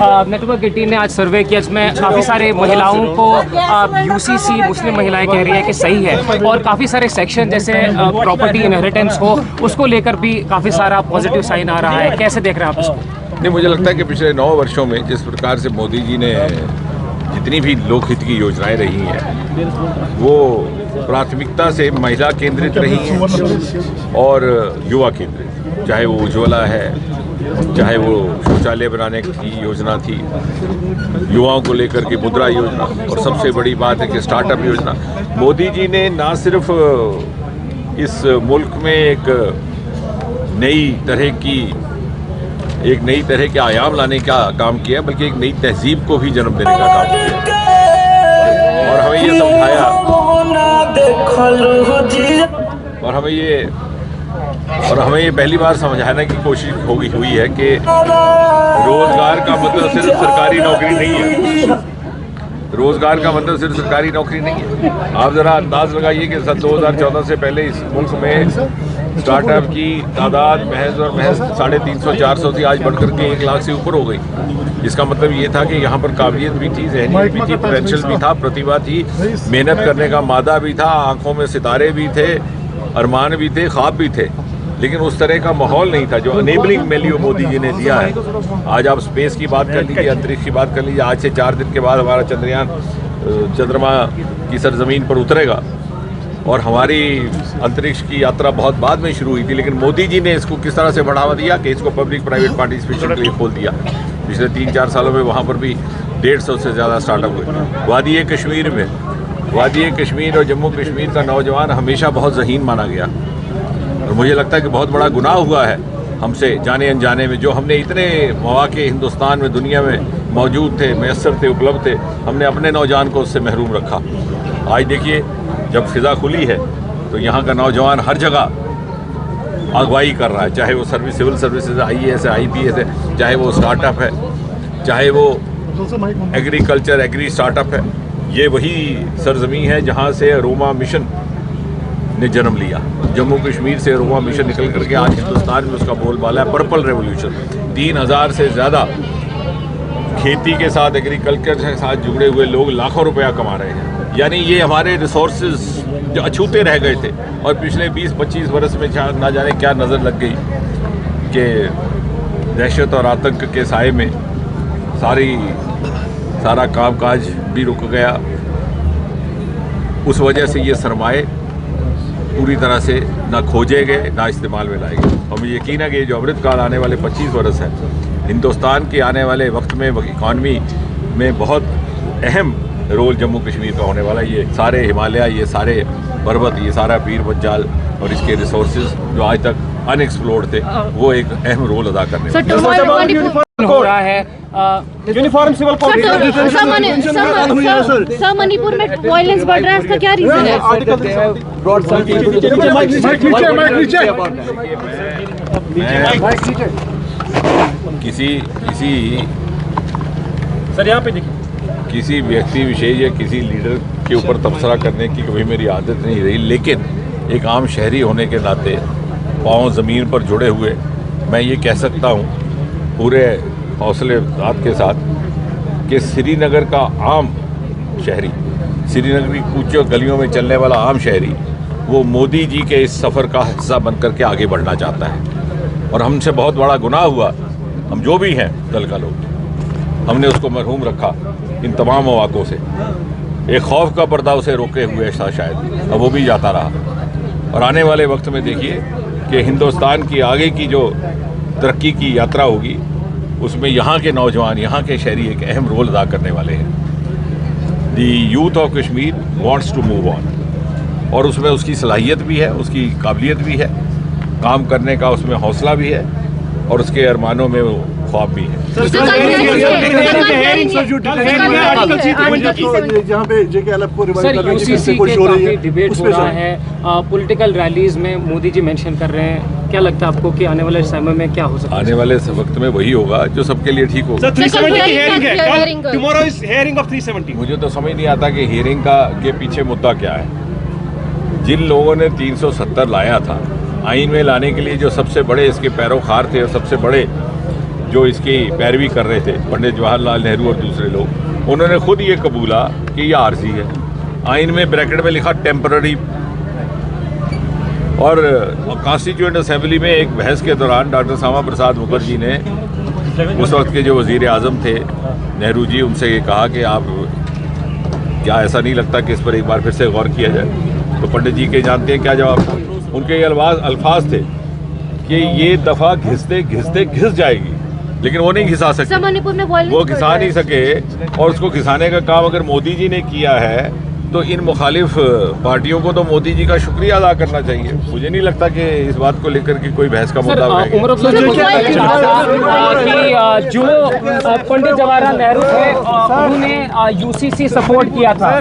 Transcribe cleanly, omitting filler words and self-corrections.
Network 18 ने आज सर्वे किया जिसमें काफ़ी सारे महिलाओं को यूसीसी मुस्लिम महिलाएं कह रही है कि सही है, और काफ़ी सारे सेक्शन जैसे प्रॉपर्टी इनहेरिटेंस हो उसको लेकर भी काफ़ी सारा पॉजिटिव साइन आ रहा है। कैसे देख रहे हैं आप इसको? नहीं, मुझे लगता है कि पिछले 9 वर्षों में जिस प्रकार से मोदी जी ने जितनी भी लोकहित की योजनाएं रही हैं वो प्राथमिकता से महिला केंद्रित रही हैं और युवा केंद्रित, चाहे वो उज्ज्वला है, चाहे वो शौचालय बनाने की योजना थी, युवाओं को लेकर के मुद्रा योजना, और सबसे बड़ी बात है कि स्टार्टअप योजना। मोदी जी ने ना सिर्फ इस मुल्क में एक नई तरह के आयाम लाने का काम किया, बल्कि एक नई तहजीब को भी जन्म देने का काम किया, और हमें ये पहली बार समझाने की कोशिश हुई है कि रोजगार का मतलब सिर्फ सरकारी नौकरी नहीं है। रोजगार का मतलब सिर्फ सरकारी नौकरी नहीं है। आप ज़रा अंदाज लगाइए कि सन 2014 से पहले इस मुल्क में स्टार्टअप की तादाद महज 350-400 थी, आज बढ़कर के 1 लाख से ऊपर हो गई। इसका मतलब ये था कि यहाँ पर काबिलियत भी थी, ज़हनियत भी थी, पोटेंशियल भी था, प्रतिभा थी, मेहनत करने का मादा भी था, आंखों में सितारे भी थे, अरमान भी थे, ख्वाब भी थे, लेकिन उस तरह का माहौल नहीं था जो अनेबलिंग वैल्यू मोदी जी ने दिया है। आज आप स्पेस की बात कर लीजिए, अंतरिक्ष की बात कर लीजिए। आज से 4 दिन के बाद हमारा चंद्रयान चंद्रमा की सरजमीन पर उतरेगा, और हमारी अंतरिक्ष की यात्रा बहुत बाद में शुरू हुई थी, लेकिन मोदी जी ने इसको किस तरह से बढ़ावा दिया कि इसको पब्लिक प्राइवेट पार्टिसिपेशन के लिए खोल दिया। पिछले 3-4 सालों में वहाँ पर भी 150 से ज़्यादा स्टार्टअप हुए। वादी कश्मीर और जम्मू कश्मीर का नौजवान हमेशा बहुत ज़हीन माना गया, और मुझे लगता है कि बहुत बड़ा गुनाह हुआ है हमसे जाने अनजाने में। जो हमने इतने मौके हिंदुस्तान में, दुनिया में मौजूद थे, मैसर थे, उपलब्ध थे, हमने अपने नौजवान को उससे महरूम रखा। आज देखिए, जब फिज़ा खुली है तो यहाँ का नौजवान हर जगह अगवाई कर रहा है, चाहे वो सिविल सर्विसेज, IAS है, IPS है, चाहे वो स्टार्टअप है, चाहे वो एग्री स्टार्टअप है। ये वही सरजमी है जहाँ से अरोमा मिशन ने जन्म लिया। जम्मू कश्मीर से अरोमा मिशन निकल करके आज हिंदुस्तान में उसका बोलबाला है, पर्पल रेवोल्यूशन। 3000 से ज़्यादा खेती के साथ, एग्रीकल्चर के साथ जुड़े हुए लोग लाखों रुपया कमा रहे हैं। यानी ये हमारे रिसोर्सेज जो अछूते रह गए थे, और पिछले 20-25 वर्ष में ना जाने क्या नज़र लग गई कि दहशत और आतंक के साए में सारा कामकाज भी रुक गया। उस वजह से ये सरमाए पूरी तरह से ना खोजे गए, ना इस्तेमाल में लाए गए। और मुझे यकीन है कि जो अमृतकाल आने वाले 25 वर्ष है, हिंदुस्तान के आने वाले वक्त में इकॉनमी में बहुत अहम रोल जम्मू कश्मीर का होने वाला है। ये सारे हिमालय, ये सारे पर्वत, ये सारा पीर बंजाल और इसके रिसोर्सेज जो आज तक अनएक्सप्लोर्ड थे, वो एक अहम रोल अदा करने वाले हो रहा है। Uniform civil code sir, Manipur में वायलेंस बढ़ रहा है, इसका क्या रीजन है? सर यहाँ पे देखिए, किसी व्यक्ति विशेष या किसी लीडर के ऊपर तबसरा करने की कभी मेरी आदत नहीं रही, लेकिन एक आम शहरी होने के नाते पाँव ज़मीन पर जुड़े हुए मैं ये कह सकता हूँ पूरे हौसले के साथ कि श्रीनगर का आम शहरी, श्रीनगर की कूचों गलियों में चलने वाला आम शहरी, वो मोदी जी के इस सफ़र का हिस्सा बन करके आगे बढ़ना चाहता है। और हमसे बहुत बड़ा गुनाह हुआ, हम जो भी हैं दल का लोग, हमने उसको मरहूम रखा इन तमाम मौक़ों से। एक खौफ का पर्दा उसे रोके हुए था शायद, अब वो भी जाता रहा। और आने वाले वक्त में देखिए कि हिंदुस्तान की आगे की जो तरक्की की यात्रा होगी, उसमें यहाँ के नौजवान, यहाँ के शहरी एक अहम रोल अदा करने वाले हैं। The youth of Kashmir wants to move on, और उसमें उसकी सलाहियत भी है, उसकी काबिलियत भी है, काम करने का उसमें हौसला भी है, और उसके अरमानों में वो ख्वाब भी है। सर, यूसीसी के काफी डिबेट हो रहा है, पॉलिटिकल रैलीज में मोदी जी मेंशन कर रहे हैं। क्या लगता है आपको कि आने वाले समय में क्या हो सकता है? आने वाले वक्त में वही होगा जो सबके लिए ठीक होगा। 370 की हेयरिंग है, टुमारो इज हेयरिंग ऑफ 370। मुझे तो समझ नहीं आता कि हियरिंग के पीछे मुद्दा क्या है। जिन लोगों ने 370 लाया था, आइन में लाने के लिए जो सबसे बड़े इसके पैरोकार थे और सबसे बड़े जो इसकी पैरवी कर रहे थे, पंडित जवाहरलाल नेहरू और दूसरे लोग, उन्होंने खुद ये कबूला कि ये आर्जी है। आइन में ब्रैकेट में लिखा टेम्पररी। और कॉन्स्टिट्यूएंट असेंबली में एक बहस के दौरान डॉक्टर श्यामा प्रसाद मुखर्जी ने, उस वक्त के जो वजीर आज़म थे नेहरू जी, उनसे ये कहा कि आप क्या ऐसा नहीं लगता कि इस पर एक बार फिर से गौर किया जाए? तो पंडित जी के जानते हैं क्या जवाब था? उनके ये अल्फाज थे कि ये दफ़ा घिसते घिसते घिस जाएगी, लेकिन वो नहीं घिसा सके, मणिपुर में वो घिसा नहीं सके। और उसको घिसाने का काम अगर मोदी जी ने किया है तो इन मुखालिफ पार्टियों को तो मोदी जी का शुक्रिया अदा करना चाहिए। मुझे नहीं लगता कि इस बात को लेकर के कोई बहस का मुद्दा रहेगा। उमर अब्दुल्ला ने मुझे कहा था कि जो पंडित जवाहरलाल नेहरू थे उन्होंने यूसीसी सपोर्ट किया था,